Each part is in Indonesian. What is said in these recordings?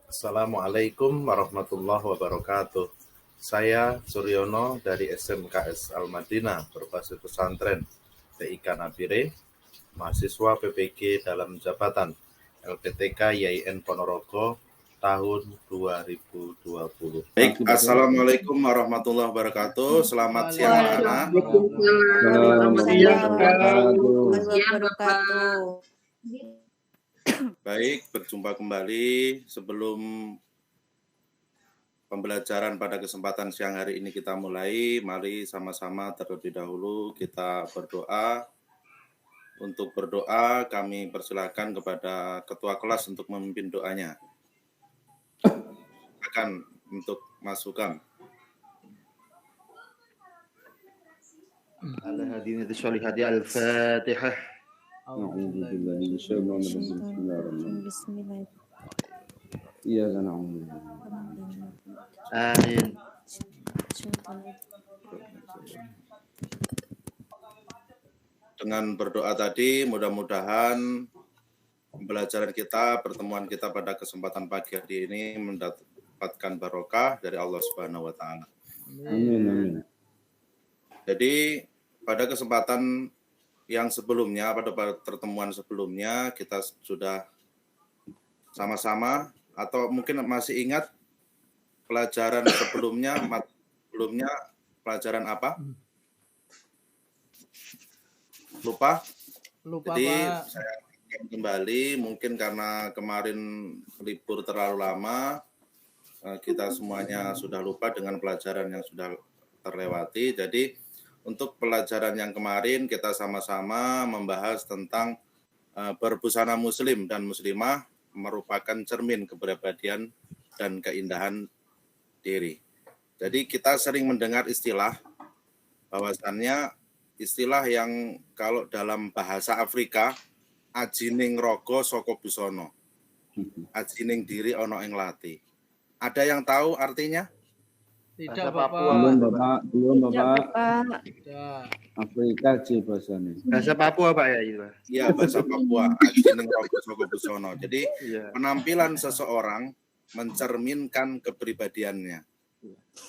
Assalamualaikum warahmatullahi wabarakatuh. Saya Suryono dari SMKS Al-Madinah berbasis pesantren TIK Nabire, mahasiswa PPG dalam jabatan LPTK YIN Ponorogo tahun 2020. Baik, Assalamualaikum warahmatullahi wabarakatuh. Selamat siang anak-anak. Selamat siang Bapak. Baik, berjumpa kembali. Sebelum pembelajaran pada kesempatan siang hari ini kita mulai, mari sama-sama terlebih dahulu kita berdoa. Untuk berdoa, kami persilakan kepada ketua kelas untuk memimpin doanya. Akan untuk masukan. على هذه الصالحات الفاتحة. أعوذ بالله من الشيطان الرجيم. بسم الله الرحمن الرحيم. بسم الله. إياك نعبد. آمين. Dengan berdoa tadi, mudah-mudahan pembelajaran kita, pertemuan kita pada kesempatan pagi hari ini mendapatkan barokah dari Allah Subhanahu wa Ta'ala. Amin, amin. Jadi pada kesempatan yang sebelumnya, pada pertemuan sebelumnya, kita sudah sama-sama, atau mungkin masih ingat pelajaran sebelumnya pelajaran apa? Lupa? Jadi Pak. Saya akan kembali, mungkin karena kemarin libur terlalu lama, kita semuanya sudah lupa dengan pelajaran yang sudah terlewati. Jadi untuk pelajaran yang kemarin kita sama-sama membahas tentang berbusana muslim dan muslimah merupakan cermin kepribadian dan keindahan diri. Jadi kita sering mendengar istilah, bahwasannya istilah yang kalau dalam bahasa Afrika, ajining rogo soko busono, ajining diri ono ing lati. Ada yang tahu artinya? Tidak, Belum Bapak. Ya. Afrika sih bahasanya. Bahasa Papua Pak ya itu. Iya, bahasa Papua, ajining rogo soko busono. Jadi penampilan seseorang mencerminkan kepribadiannya.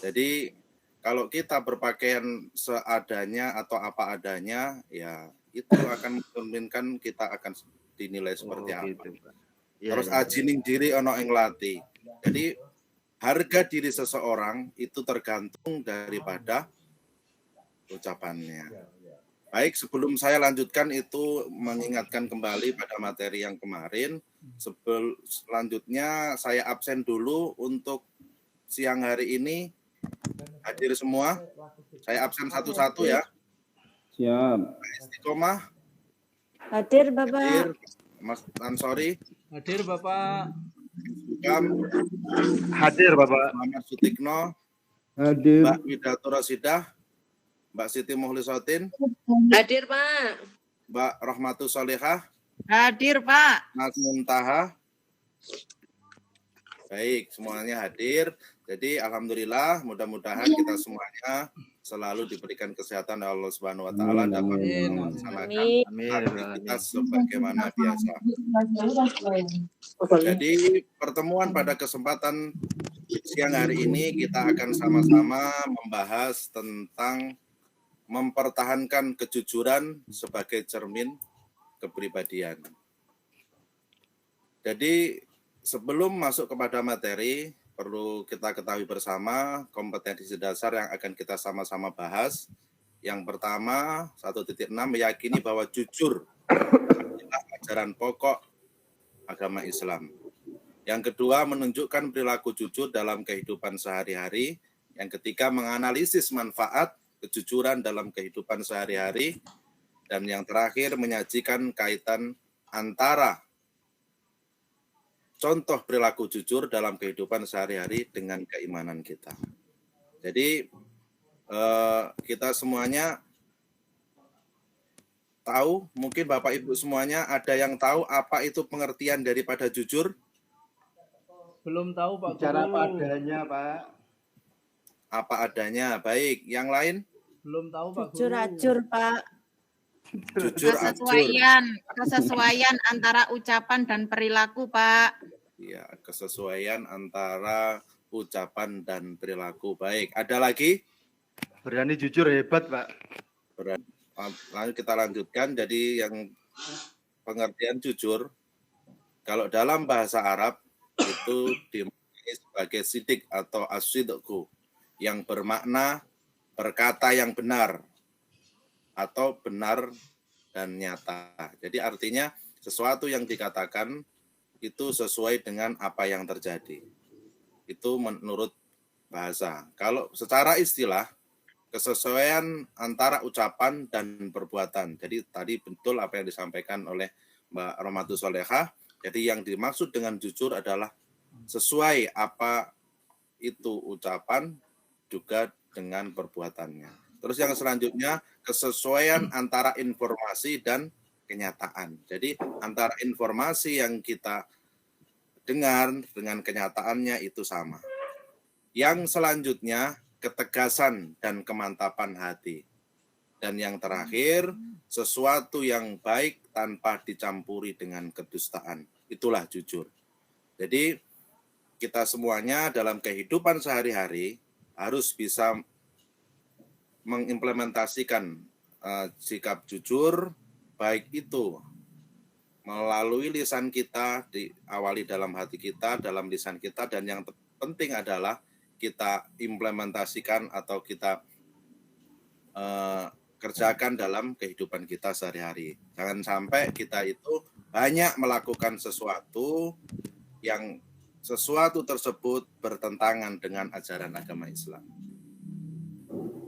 Jadi kalau kita berpakaian seadanya atau apa adanya, ya itu akan mencerminkan kita akan dinilai seperti apa. Gitu, Terus ajining diri ono ing lati. Jadi harga diri seseorang itu tergantung daripada ucapannya. Baik, sebelum saya lanjutkan itu mengingatkan kembali pada materi yang kemarin. Selanjutnya saya absen dulu untuk siang hari ini. Hadir semua. Saya absen satu-satu ya. Siap. Istiqomah. Hadir Bapak. Hadir. Mas Ansori. Hadir Bapak. Bukam. Hadir Bapak. Muhammad Sutikno. Hadir. Mbak Widato Rasidah. Mbak Siti Muhlisotin. Hadir Pak. Mbak Rahmatus Solehah. Hadir Pak. Mas Muntaha. Baik, semuanya hadir. Jadi alhamdulillah, mudah-mudahan kita semuanya selalu diberikan kesehatan oleh Allah Subhanahu wa Ta'ala dapat melaksanakan aktivitas sebagaimana biasa. Jadi pertemuan pada kesempatan siang hari ini kita akan sama-sama membahas tentang mempertahankan kejujuran sebagai cermin kepribadian. Jadi sebelum masuk kepada materi, perlu kita ketahui bersama kompetensi dasar yang akan kita sama-sama bahas. Yang pertama, 1.6 meyakini bahwa jujur adalah ajaran pokok agama Islam. Yang kedua, menunjukkan perilaku jujur dalam kehidupan sehari-hari. Yang ketiga, menganalisis manfaat kejujuran dalam kehidupan sehari-hari. Dan yang terakhir, menyajikan kaitan antara contoh perilaku jujur dalam kehidupan sehari-hari dengan keimanan kita. Jadi kita semuanya tahu, mungkin Bapak Ibu semuanya ada yang tahu apa itu pengertian daripada jujur? Belum tahu Pak. Cara apa adanya Pak. Apa adanya, baik. Yang lain? Belum tahu Pak. Jujur ajur Pak. Jujur Kesesuaian antara ucapan dan perilaku Pak. Ya, kesesuaian antara ucapan dan perilaku baik. Ada lagi? Berani jujur hebat, Pak. Lalu kita lanjutkan. Jadi yang pengertian jujur, kalau dalam bahasa Arab itu dimaknai sebagai sidik atau as-sidqu, yang bermakna berkata yang benar atau benar dan nyata. Jadi artinya sesuatu yang dikatakan itu sesuai dengan apa yang terjadi. Itu menurut bahasa. Kalau secara istilah, kesesuaian antara ucapan dan perbuatan. Jadi tadi betul apa yang disampaikan oleh Mbak Romatus Solehah. Jadi yang dimaksud dengan jujur adalah sesuai apa itu ucapan juga dengan perbuatannya. Terus yang selanjutnya, kesesuaian antara informasi dan kenyataan. Jadi antara informasi yang kita dengar dengan kenyataannya itu sama. Yang selanjutnya, ketegasan dan kemantapan hati. Dan yang terakhir, sesuatu yang baik tanpa dicampuri dengan kedustaan. Itulah jujur. Jadi kita semuanya dalam kehidupan sehari-hari harus bisa mengimplementasikan sikap jujur, baik itu melalui lisan kita, diawali dalam hati kita, dalam lisan kita, dan yang penting adalah kita implementasikan atau kita kerjakan dalam kehidupan kita sehari-hari. Jangan sampai kita itu banyak melakukan sesuatu yang sesuatu tersebut bertentangan dengan ajaran agama Islam.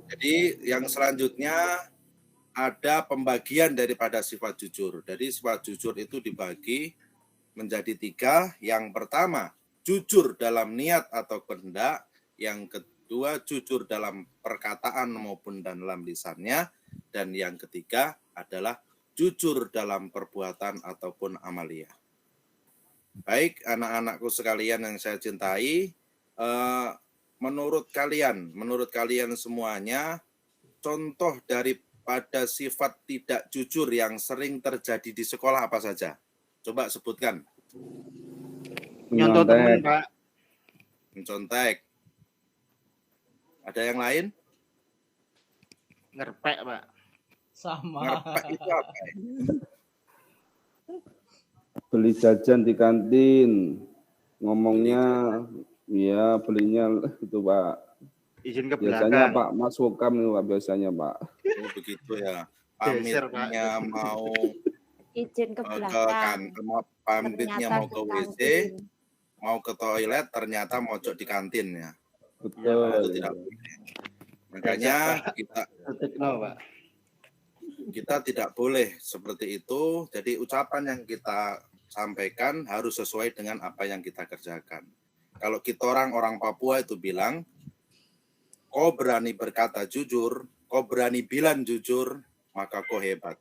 Jadi yang selanjutnya ada pembagian daripada sifat jujur. Jadi sifat jujur itu dibagi menjadi 3. Yang pertama, jujur dalam niat atau kehendak. Yang kedua, jujur dalam perkataan maupun dalam lisannya. Dan yang ketiga adalah jujur dalam perbuatan ataupun amaliyah. Baik, anak-anakku sekalian yang saya cintai, menurut kalian semuanya, contoh daripada sifat tidak jujur yang sering terjadi di sekolah apa saja? Coba sebutkan. Nyontoh teman, Pak. Mencontek. Ada yang lain? Ngerpek, Pak. Sama. Ngerpek itu apa? Beli jajan di kantin, ngomongnya, ya belinya itu Pak. Izin ke Biasanya belakang. Pak Mas Wokam itu Pak, biasanya Pak. Oh begitu ya. Geser, Pak. Pamitnya mau Izin ke ke belakang. pamitnya Ternyata mau ke di WC, kantin. mau ke toilet, ternyata mojok di kantin ya. Betul. Itu tidak boleh. Makanya Tekno, Pak. kita tidak boleh seperti itu. Jadi ucapan yang kita sampaikan harus sesuai dengan apa yang kita kerjakan. Kalau kita orang Papua itu bilang, kau berani berkata jujur, kau berani bilang jujur, maka kau hebat.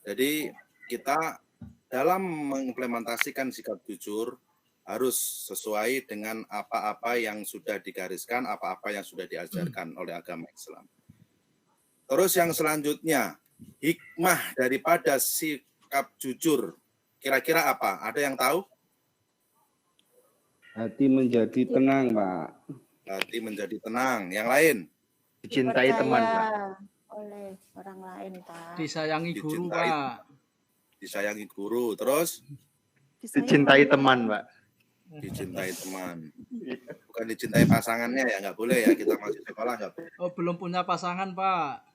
Jadi kita dalam mengimplementasikan sikap jujur harus sesuai dengan apa-apa yang sudah digariskan, apa-apa yang sudah diajarkan oleh agama Islam. Terus yang selanjutnya, hikmah daripada sikap jujur. Kira-kira apa? Ada yang tahu? Hati menjadi tenang Pak. Hati menjadi tenang. Yang lain? Dicintai teman, Pak. Dipercaya oleh orang lain, Pak. Disayangi guru, Dicintai. Pak. Disayangi guru. Terus? Dicintai teman, Pak. Dicintai teman. Bukan dicintai pasangannya ya, nggak boleh ya. Kita masih sekolah nggak boleh. Oh, belum punya pasangan, Pak.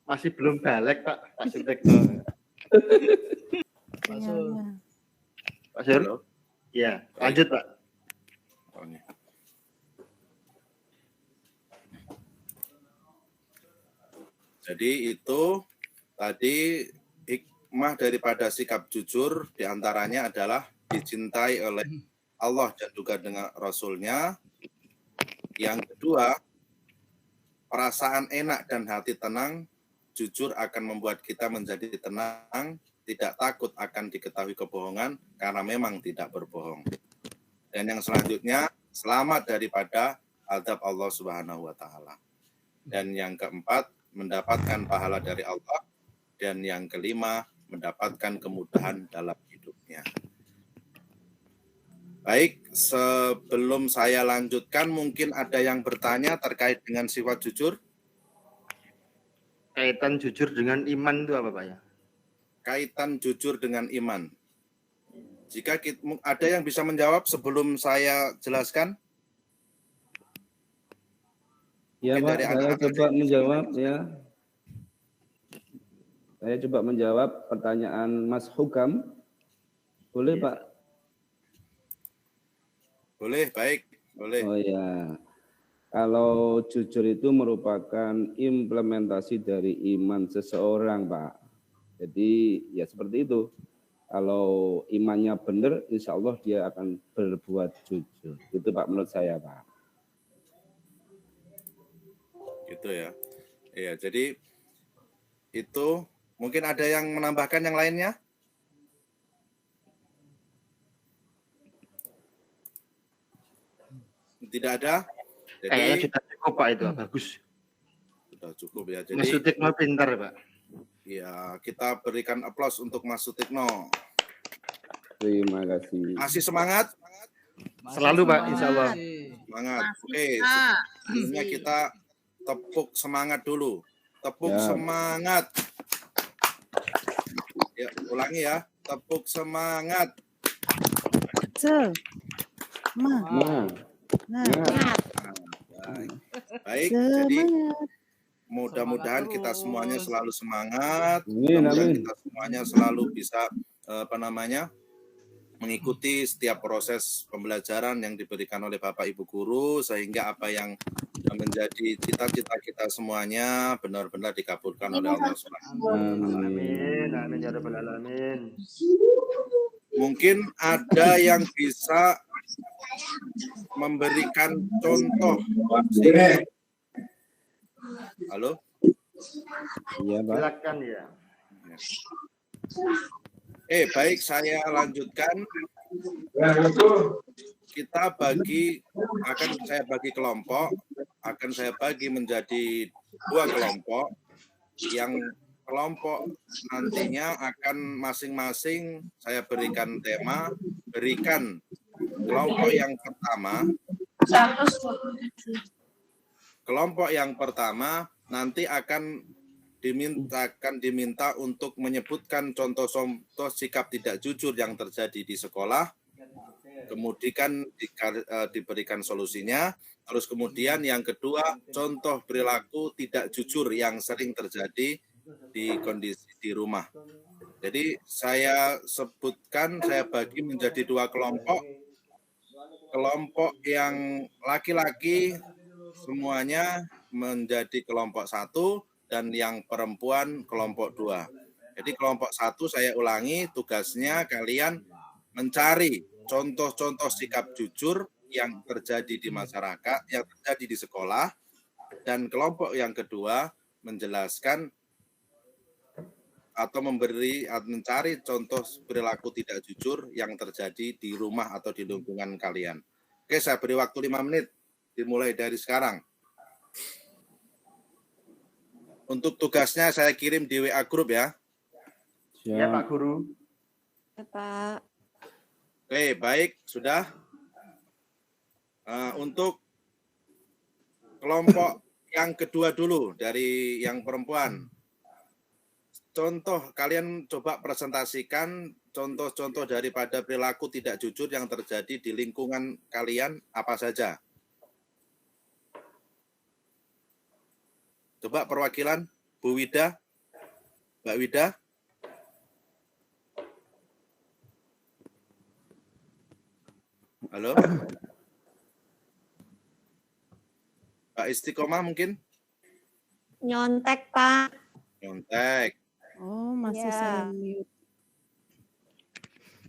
Masih belum balik, Pak. Pak Sutekno. Pak Sul. Pak Sur? Halo? Iya, lanjut, Pak. Oh, ini. Jadi itu tadi hikmah daripada sikap jujur diantaranya adalah dicintai oleh Allah dan juga dengan Rasul-Nya. Yang kedua, perasaan enak dan hati tenang, jujur akan membuat kita menjadi tenang, tidak takut akan diketahui kebohongan karena memang tidak berbohong. Dan yang selanjutnya, selamat daripada azab Allah Subhanahu wa taala. Dan yang keempat, mendapatkan pahala dari Allah, dan yang kelima, mendapatkan kemudahan dalam hidupnya. Baik, sebelum saya lanjutkan, mungkin ada yang bertanya terkait dengan sifat jujur. Kaitan jujur dengan iman itu apa Pak ya? Kaitan jujur dengan iman. Jika ada yang bisa menjawab sebelum saya jelaskan? Ya Mungkin Pak, dari saya anak-anak coba yang menjawab ya. Saya coba menjawab pertanyaan Mas Hukam. Boleh Pak? Boleh, baik. Boleh. Oh ya. Kalau jujur itu merupakan implementasi dari iman seseorang, Pak. Jadi ya seperti itu. Kalau imannya benar, insya Allah dia akan berbuat jujur. Itu Pak menurut saya, Pak. Gitu ya. Iya, jadi itu mungkin ada yang menambahkan yang lainnya? Tidak ada. Jadi Kayaknya sudah cukup Pak itu, bagus. Sudah cukup ya. Jadi Mas Sutikno pintar Pak. ya, kita berikan aplaus untuk Mas Sutikno. Terima kasih. Masih semangat? Selalu Pak, insya Allah. Semangat. Oke, sebelumnya kita tepuk semangat dulu. Tepuk Ya. semangat. Ya, ulangi ya. Tepuk semangat. Nah, Baik, jadi mudah-mudahan kita semuanya selalu semangat. Mudah-mudahan kita semuanya selalu bisa mengikuti setiap proses pembelajaran yang diberikan oleh Bapak Ibu guru, sehingga apa yang menjadi cita-cita kita semuanya benar-benar dikabulkan oleh Allah Subhanahu. Amin, amin ya rabbal alamin. Mungkin ada yang bisa memberikan contoh. Halo? iya Pak. Silakan ya. Baik, saya lanjutkan. Saya bagi kelompok, akan saya bagi menjadi 2 kelompok. Yang kelompok nantinya akan masing-masing saya berikan tema, berikan kelompok yang pertama. Kelompok yang pertama nanti akan diminta untuk menyebutkan contoh-contoh sikap tidak jujur yang terjadi di sekolah, kemudian diberikan solusinya, terus kemudian yang kedua contoh perilaku tidak jujur yang sering terjadi di kondisi di rumah. Jadi saya bagi menjadi 2 kelompok. Kelompok yang laki-laki semuanya menjadi kelompok 1 dan yang perempuan kelompok 2. Jadi kelompok 1 saya ulangi, tugasnya kalian mencari contoh-contoh sikap jujur yang terjadi di masyarakat, yang terjadi di sekolah, dan kelompok yang kedua menjelaskan atau mencari contoh perilaku tidak jujur yang terjadi di rumah atau di lingkungan kalian. Oke, saya beri waktu 5 menit, dimulai dari sekarang. Untuk tugasnya saya kirim di WA Group ya. Ya Pak Guru. Ya, Pak. Oke, baik, sudah. Untuk kelompok yang kedua dulu, dari yang perempuan. Contoh, kalian coba presentasikan contoh-contoh daripada perilaku tidak jujur yang terjadi di lingkungan kalian apa saja. Coba perwakilan, Bu Wida, Mbak Wida. Halo? Pak Istiqomah mungkin? Nyontek, Pak. Nyontek. Oh, masih Ya. saya mute.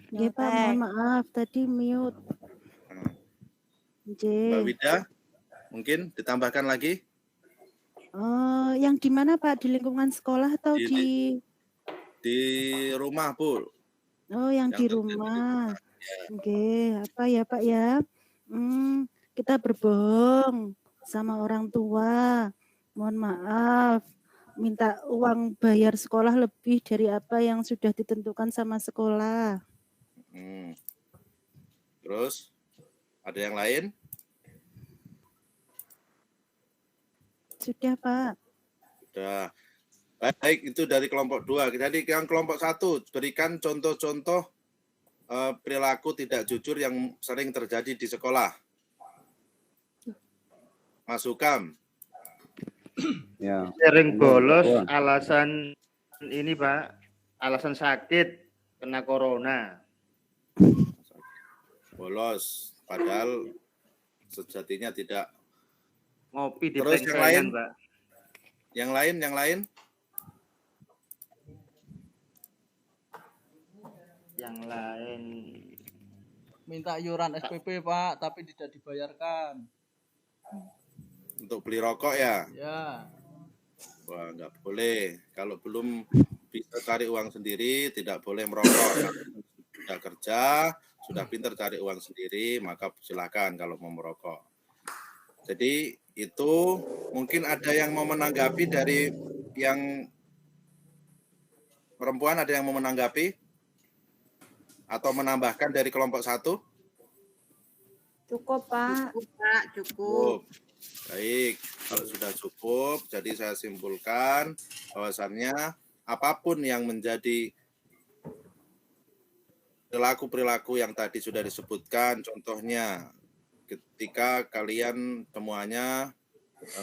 Nggih, Pak, Nyontek. mohon maaf tadi mute. Mbak Nggih. Wida, mungkin ditambahkan lagi? Yang di mana, Pak? Di lingkungan sekolah atau Di rumah, Bu. Oh, yang di rumah. Nggih, apa ya, Pak ya? Kita berbohong sama orang tua. Mohon maaf. Minta uang bayar sekolah lebih dari apa yang sudah ditentukan sama sekolah. Terus ada yang lain? Sudah, Pak. Sudah. Baik, itu dari kelompok 2. Jadi yang kelompok 1, berikan contoh-contoh perilaku tidak jujur yang sering terjadi di sekolah. Mas Hukam. Ya. Sering bolos Wah. alasan ini Pak, alasan sakit kena corona. Bolos, padahal sejatinya tidak. Ngopi di Terus yang pengsaingan, lain? Pak. Yang lain? Yang lain Minta iuran SPP Pak, tapi tidak dibayarkan. Untuk beli rokok ya? Ya. Wah, nggak boleh. Kalau belum bisa cari uang sendiri, tidak boleh merokok. Kalau sudah kerja, sudah pintar cari uang sendiri, maka silakan kalau mau merokok. Jadi itu mungkin ada yang mau menanggapi dari yang perempuan, ada yang mau menanggapi? Atau menambahkan dari kelompok 1? Cukup, Pak. Pak, cukup. Baik, kalau sudah cukup, jadi saya simpulkan bahwasannya apapun yang menjadi perilaku-perilaku yang tadi sudah disebutkan, contohnya ketika kalian semuanya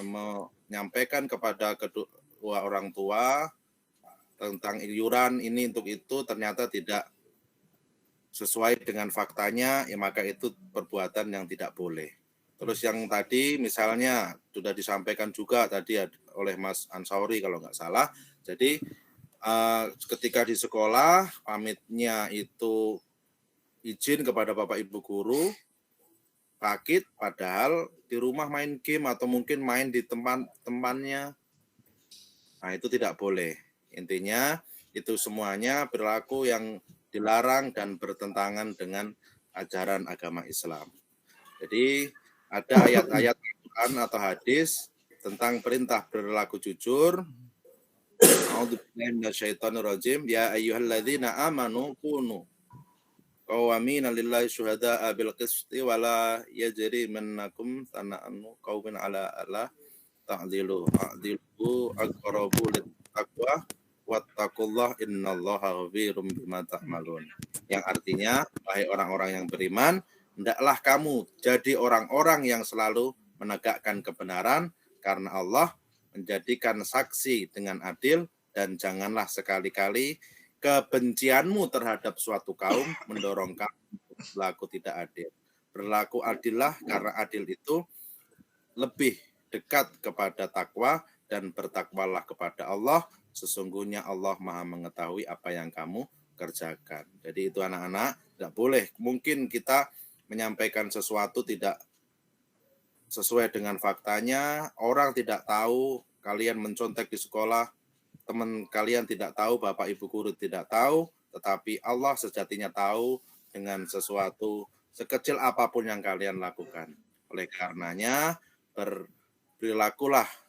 menyampaikan kepada kedua orang tua tentang iuran ini untuk itu, ternyata tidak sesuai dengan faktanya, ya maka itu perbuatan yang tidak boleh. Terus yang tadi misalnya sudah disampaikan juga tadi oleh Mas Ansauri kalau nggak salah, jadi ketika di sekolah pamitnya itu izin kepada Bapak Ibu guru, sakit, padahal di rumah main game atau mungkin main di temannya, nah itu tidak boleh. Intinya itu semuanya perilaku yang dilarang dan bertentangan dengan ajaran agama Islam. Jadi ada ayat-ayat Al-Quran atau hadis tentang perintah perilaku jujur. A'udzubillahi minasyaitonirrajim. Ya ayyuhalladzina amanu kunu qawwamina lillahi syuhada'a bil qisti wa la yajrimannakum sana'anu qaumin ala alla ta'dilu aqrabu lit taqwa wattaqullah innallaha khabirum bima ta'malun. Yang artinya, wahai orang-orang yang beriman, hendaklah kamu jadi orang-orang yang selalu menegakkan kebenaran karena Allah menjadikan saksi dengan adil, dan janganlah sekali-kali kebencianmu terhadap suatu kaum mendorong kamu untuk berlaku tidak adil. Berlaku adillah karena adil itu lebih dekat kepada takwa, dan bertakwalah kepada Allah. Sesungguhnya Allah Maha mengetahui apa yang kamu kerjakan. Jadi itu anak-anak, tidak boleh. Mungkin kita menyampaikan sesuatu tidak sesuai dengan faktanya, orang tidak tahu, kalian mencontek di sekolah, teman kalian tidak tahu, Bapak Ibu guru tidak tahu, tetapi Allah sejatinya tahu dengan sesuatu sekecil apapun yang kalian lakukan. Oleh karenanya, berperilakulah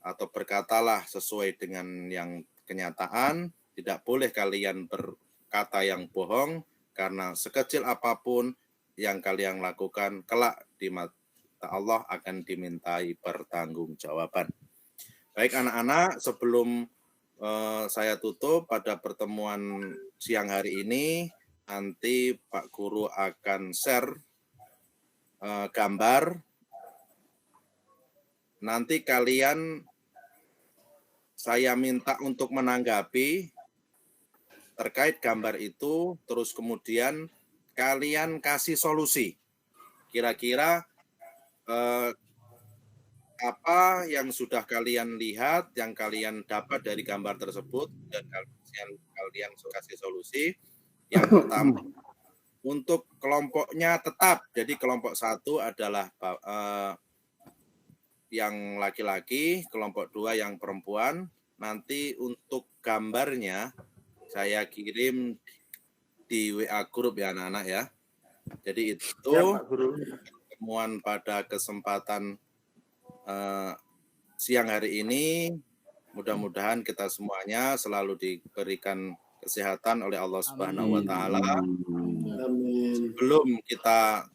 atau berkatalah sesuai dengan yang kenyataan, tidak boleh kalian berkata yang bohong, karena sekecil apapun yang kalian lakukan, kelak di mata Allah akan dimintai pertanggungjawaban. Baik anak-anak, sebelum saya tutup pada pertemuan siang hari ini, nanti Pak Guru akan share gambar. Nanti kalian saya minta untuk menanggapi terkait gambar itu, terus kemudian kalian kasih solusi. Kira-kira apa yang sudah kalian lihat, yang kalian dapat dari gambar tersebut, dan kalian kasih solusi. Yang pertama, untuk kelompoknya tetap, jadi kelompok 1 adalah yang laki-laki, kelompok 2 yang perempuan. Nanti untuk gambarnya saya kirim di WA grup ya anak-anak ya. Jadi itu ya, Pak Guru. Pertemuan pada kesempatan siang hari ini. Mudah-mudahan kita semuanya selalu diberikan kesehatan oleh Allah Subhanahu wa taala. Sebelum kita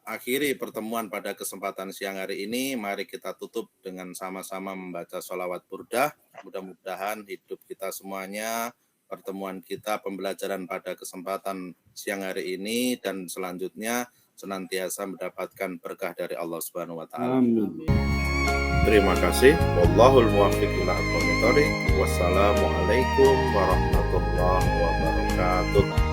akhiri pertemuan pada kesempatan siang hari ini, mari kita tutup dengan sama-sama membaca sholawat burdah. Mudah-mudahan hidup kita semuanya, pertemuan kita, pembelajaran pada kesempatan siang hari ini dan selanjutnya senantiasa mendapatkan berkah dari Allah Subhanahu wa taala. Amin. Terima kasih. Wallahul muwaffiq ila aqwamit thoriq. Wassalamualaikum warahmatullahi wabarakatuh.